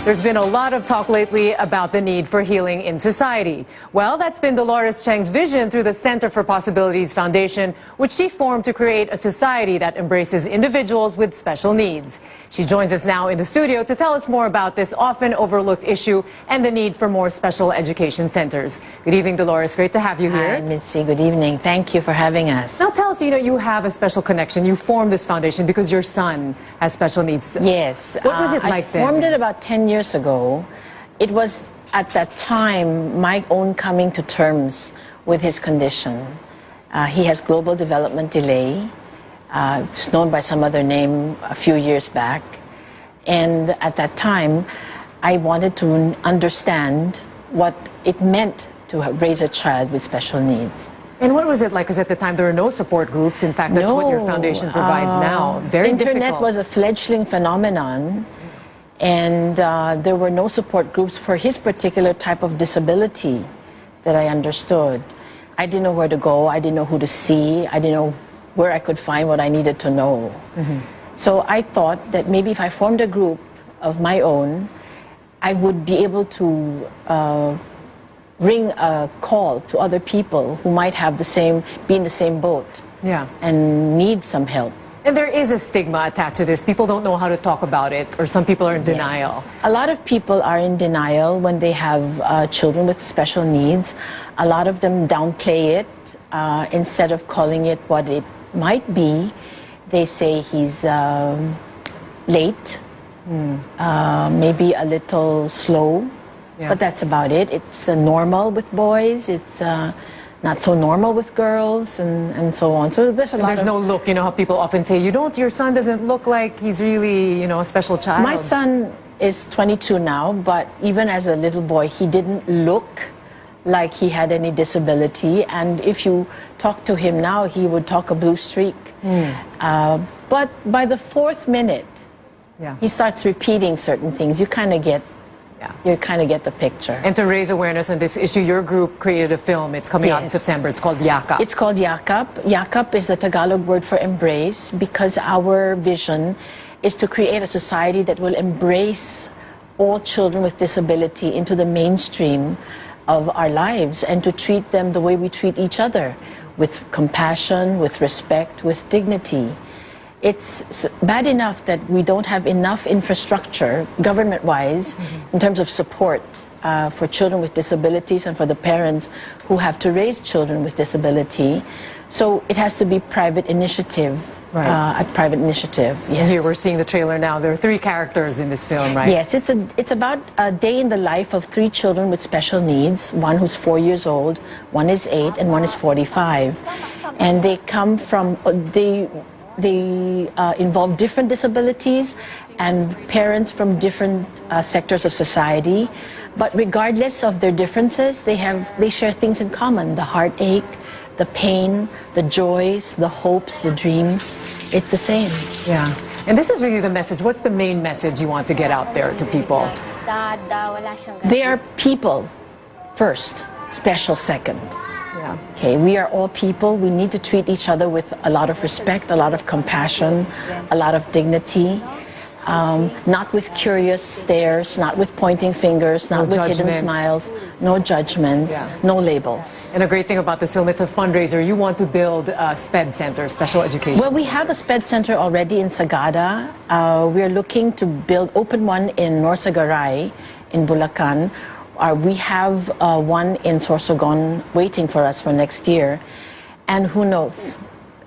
There's been a lot of talk lately about the need for healing in society. Well, that's been Dolores Cheng's vision through the Center for Possibilities Foundation, which she formed to create a society that embraces individuals with special needs. She joins us now in the studio to tell us more about this often overlooked issue and the need for more special education centers. Good evening, Dolores. Great to have you here. Hi, Mitzi. Good evening. Thank you for having us. Now tell us, you have a special connection. You formed this foundation because your son has special needs. Yes. What was it like then? I formed it about 10 years ago. It was at that time my own coming to terms with his condition. He has global development delay. It's known by some other name a few years back. And at that time, I wanted to understand what it meant to raise a child with special needs. And what was it like? Because at the time there were no support groups. In fact, that's what your foundation provides now. Very difficult. Internet was a fledgling phenomenon, and there were no support groups for his particular type of disability that I understood. I didn't know where to go. I didn't know who to see. I didn't know where I could find what I needed to know. So I thought that maybe if I formed a group of my own, I would be able to ring a call to other people who might have be in the same boat, and need some help. And there is a stigma attached to this. People don't know how to talk about it, or some people are in denial. A lot of people are in denial when they have children with special needs. A lot of them downplay it instead of calling it what it might be. They say he's late, maybe a little slow. But that's about it. It's normal with boys. It's not so normal with girls, and so on. So there's no look. You know how people often say, your son doesn't look like he's really, a special child. My son is 22 now, but even as a little boy, he didn't look like he had any disability. And if you talk to him now, he would talk a blue streak. But by the fourth minute, he starts repeating certain things. You kind of get the picture. And to raise awareness on this issue, your group created a film. It's coming out in September. It's called Yakap. It's called Yakap. Yakap is the Tagalog word for embrace, because our vision is to create a society that will embrace all children with disability into the mainstream of our lives, and to treat them the way we treat each other, with compassion, with respect, with dignity. It's bad enough that we don't have enough infrastructure, government-wise, in terms of support for children with disabilities and for the parents who have to raise children with disability. So it has to be private initiative, private initiative. Yes. And here we're seeing the trailer now. There are 3 characters in this film, right? Yes, it's about a day in the life of 3 children with special needs. One who's 4 years old, one is 8, and one is 45. And they come from, they involve different disabilities and parents from different sectors of society. But regardless of their differences, they share things in common: the heartache, the pain, the joys, the hopes, the dreams. It's the same. Yeah. And this is really the message. What's the main message you want to get out there to people? They are people first, special second. Okay, we are all people. We need to treat each other with a lot of respect, a lot of compassion, a lot of dignity. Not with curious stares, not with pointing fingers, not with hidden smiles, no judgments, no labels. And a great thing about this film, it's a fundraiser. You want to build a SPED center, special education. Well, we have a SPED center already in Sagada. We're looking to open one in Norsagaray in Bulacan. We have one in Sorsogon waiting for us for next year. And who knows,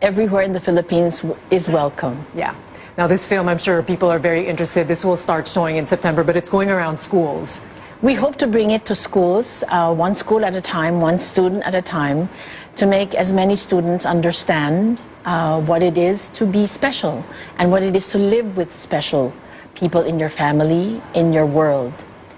everywhere in the Philippines is welcome. Yeah. Now this film, I'm sure people are very interested. This will start showing in September, but it's going around schools. We hope to bring it to schools, one school at a time, one student at a time, to make as many students understand what it is to be special and what it is to live with special people in your family, in your world.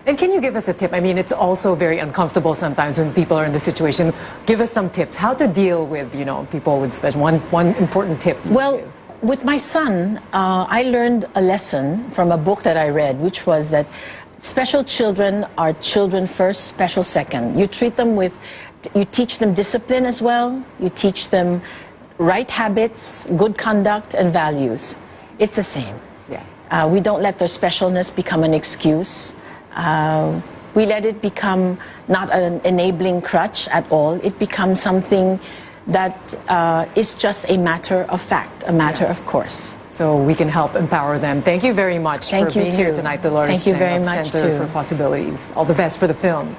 And can you give us a tip? I mean, it's also very uncomfortable sometimes when people are in this situation. Give us some tips. How to deal with, people with special... One important tip. Well, with my son, I learned a lesson from a book that I read, which was that special children are children first, special second. You teach them discipline as well. You teach them right habits, good conduct, and values. It's the same. We don't let their specialness become an excuse. We let it become not an enabling crutch at all. It becomes something that is just a matter of fact, a matter of course. So we can help empower them. Thank you very much Thank for you being here too. tonight, Dolores Thank you Cheng very of much Center too. for Possibilities. All the best for the film.